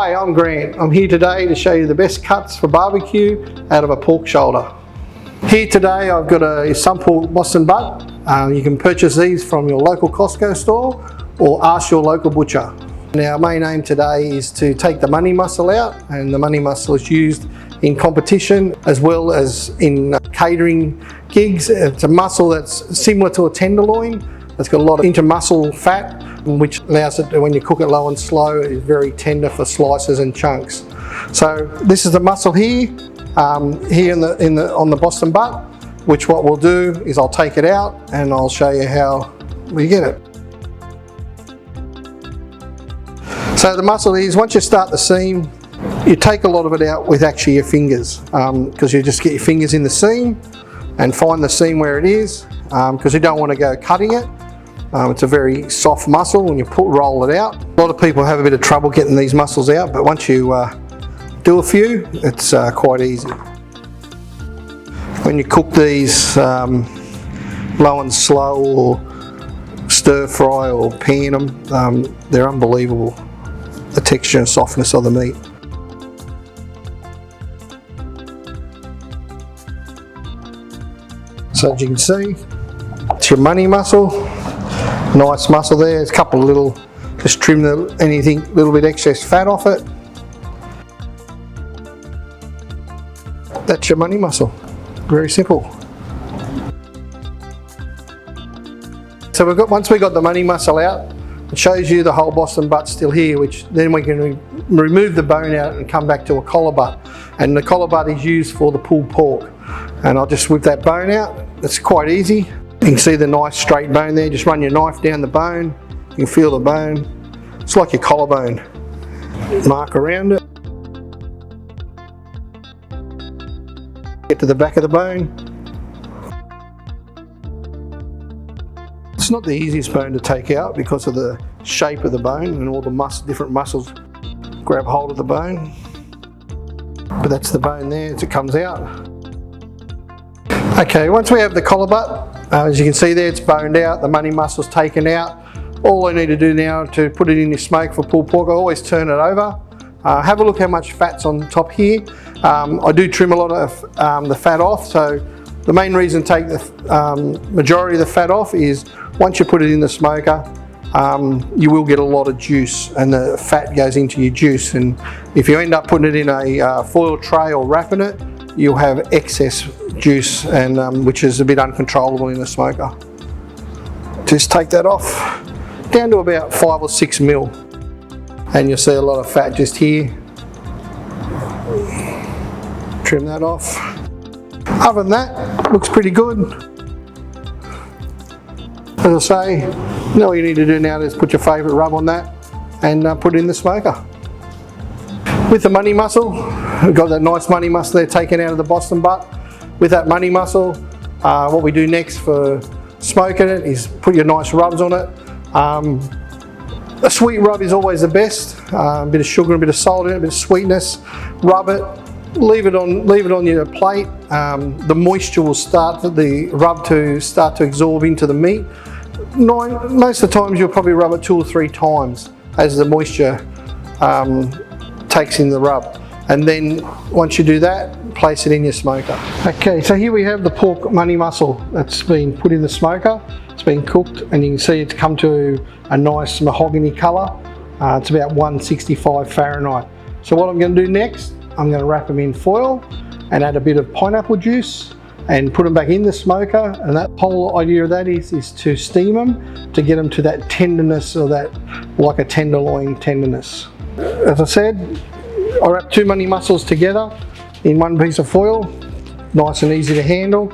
Hi, I'm Grant. I'm here today to show you the best cuts for barbecue out of a pork shoulder. Here today I've got a SunPork Boston butt. You can purchase these from your local Costco store or ask your local butcher. Now, our main aim today is to take the money muscle out, and the money muscle is used in competition as well as in catering gigs. It's a muscle that's similar to a tenderloin. It's got a lot of intermuscle fat, which allows it to, when you cook it low and slow, it's very tender for slices and chunks. So this is the muscle here, on the Boston butt, which what we'll do is I'll take it out and I'll show you how we get it. So the muscle is, once you start the seam, you take a lot of it out with actually your fingers, because you just get your fingers in the seam and find the seam where it is, because you don't want to go cutting it. It's a very soft muscle when you roll it out. A lot of people have a bit of trouble getting these muscles out, but once you do a few, it's quite easy. When you cook these low and slow or stir fry or pan them, they're unbelievable, the texture and softness of the meat. So as you can see, it's your money muscle. Nice muscle there. There's a couple of little, just trim anything, little bit excess fat off it. That's your money muscle. Very simple. So once we got the money muscle out, it shows you the whole Boston butt still here, which then we can remove the bone out and come back to a collar butt. And the collar butt is used for the pulled pork. And I'll just whip that bone out. It's quite easy. You can see the nice straight bone there. Just run your knife down the bone. You can feel the bone. It's like your collarbone. Mark around it. Get to the back of the bone. It's not the easiest bone to take out because of the shape of the bone and all the different muscles grab hold of the bone. But that's the bone there as it comes out. Okay, once we have the collar butt, as you can see there, it's boned out, the money muscle's taken out. All I need to do now to put it in your smoke for pulled pork, I always turn it over. Have a look how much fat's on top here. I do trim a lot of the fat off, so the main reason to take the majority of the fat off is once you put it in the smoker, you will get a lot of juice, and the fat goes into your juice, and if you end up putting it in a foil tray or wrapping it, you'll have excess juice, and which is a bit uncontrollable in the smoker. Just take that off down to about 5 or 6 mil, and you'll see a lot of fat just here. Trim that off. Other than that, looks pretty good. As I say, all you need to do now is put your favourite rub on that and put it in the smoker. With the money muscle, we've got that nice money muscle there taken out of the Boston butt. With that money muscle, what we do next for smoking it is put your nice rubs on it. A sweet rub is always the best. A bit of sugar, a bit of salt in it, a bit of sweetness. Rub it, leave it on your plate. The moisture will start the rub to start to absorb into the meat. Most of the times you'll probably rub it 2 or 3 times as the moisture takes in the rub. And then once you do that, place it in your smoker. Okay, so here we have the pork money muscle that's been put in the smoker. It's been cooked, and you can see it's come to a nice mahogany colour. It's about 165 Fahrenheit. So what I'm going to do next, I'm going to wrap them in foil and add a bit of pineapple juice and put them back in the smoker. And that whole idea of that is to steam them to get them to that tenderness, or that like a tenderloin tenderness. As I said, I wrap 2 money muscles together in one piece of foil, nice and easy to handle.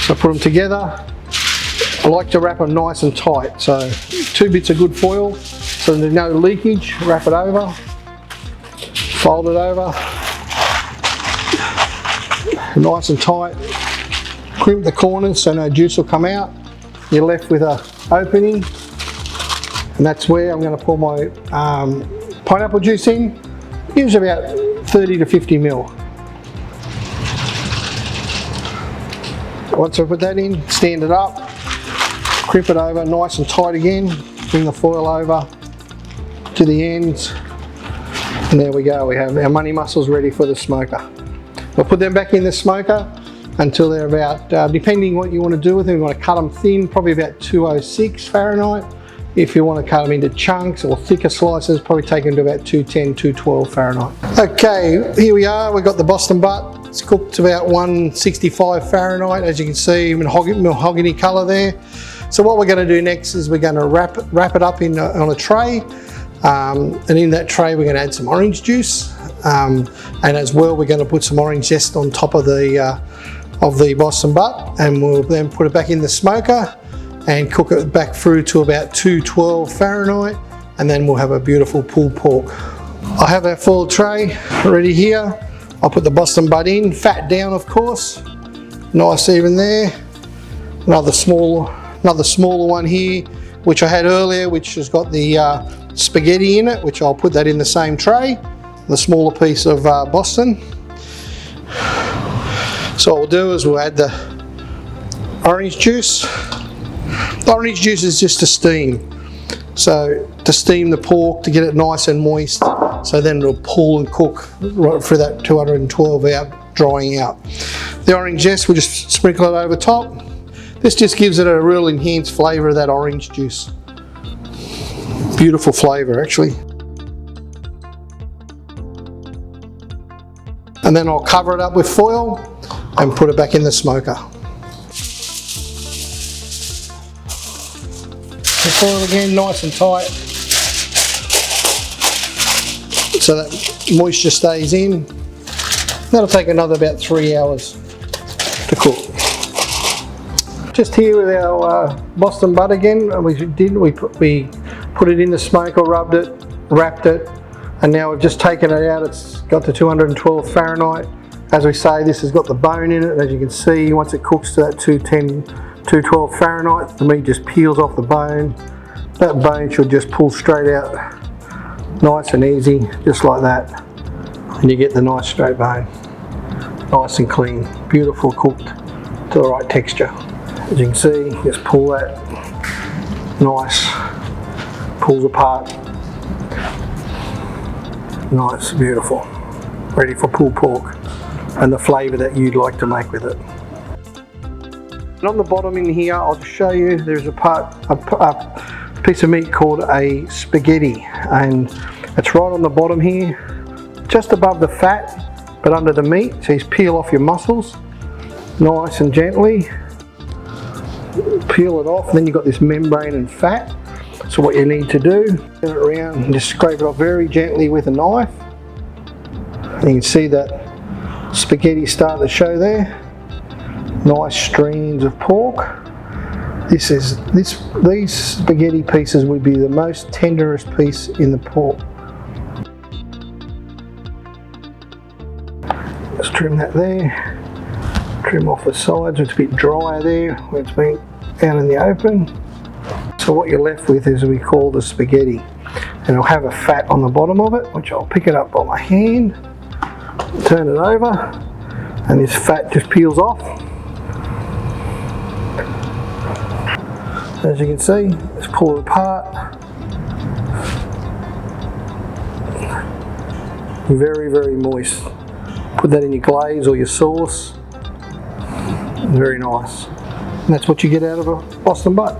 So I put them together. I like to wrap them nice and tight, so 2 bits of good foil so there's no leakage. Wrap it over, fold it over, nice and tight. Crimp the corners so no juice will come out. You're left with an opening, and that's where I'm going to pour my pineapple juice in. Usually about 30 to 50 mil. Once I put that in, stand it up, crimp it over nice and tight again, bring the foil over, to the ends. And there we go, we have our money mussels ready for the smoker. We'll put them back in the smoker until they're about, depending what you want to do with them, you want to cut them thin, probably about 206 Fahrenheit. If you want to cut them into chunks or thicker slices, probably take them to about 210, 212 Fahrenheit. Okay, here we are, we've got the Boston butt. It's cooked to about 165 Fahrenheit, as you can see, mahogany colour there. So what we're going to do next is we're going to wrap it up on a tray. And in that tray we're going to add some orange juice. And as well we're going to put some orange zest on top of the Boston butt, and we'll then put it back in the smoker and cook it back through to about 212 Fahrenheit, and then we'll have a beautiful pulled pork. I have our foil tray ready here. I'll put the Boston butt in, fat down of course, nice even there. Another smaller one here, which I had earlier, which has got the spaghetti in it, which I'll put that in the same tray, the smaller piece of Boston. So what we'll do is we'll add the orange juice. The orange juice is just to steam. So to steam the pork to get it nice and moist, so then it'll pull and cook right through that 212 out, drying out. The orange zest, we'll just sprinkle it over top. This just gives it a real enhanced flavour of that orange juice. Beautiful flavour actually. And then I'll cover it up with foil and put it back in the smoker. The foil again, nice and tight, so that moisture stays in. That'll take another about 3 hours to cook. Just here with our Boston butt again, we put it in the smoker, rubbed it, wrapped it, and now we've just taken it out. It's got to 212 Fahrenheit. As we say, this has got the bone in it, and as you can see, once it cooks to that 210, 212 Fahrenheit, the meat just peels off the bone. That bone should just pull straight out, nice and easy, just like that. And you get the nice straight bone, nice and clean, beautiful, cooked to the right texture. As you can see, just pull that, nice, pulls apart, nice, beautiful, ready for pulled pork and the flavour that you'd like to make with it. And on the bottom in here, I'll just show you, there's a piece of meat called a spaghetti, and it's right on the bottom here, just above the fat, but under the meat. So you peel off your mussels, nice and gently, peel it off, and then you've got this membrane and fat. So what you need to do, turn it around and just scrape it off very gently with a knife. And you can see that spaghetti starting to show there. Nice streams of pork. These spaghetti pieces would be the most tenderest piece in the pork. Let's trim that there. Trim off the sides, it's a bit drier there where it's been out in the open. So what you're left with is what we call the spaghetti. And it'll have a fat on the bottom of it, which I'll pick it up by my hand, turn it over, and this fat just peels off. As you can see, let's pull it apart. Very, very moist. Put that in your glaze or your sauce. Very nice. And that's what you get out of a Boston butt.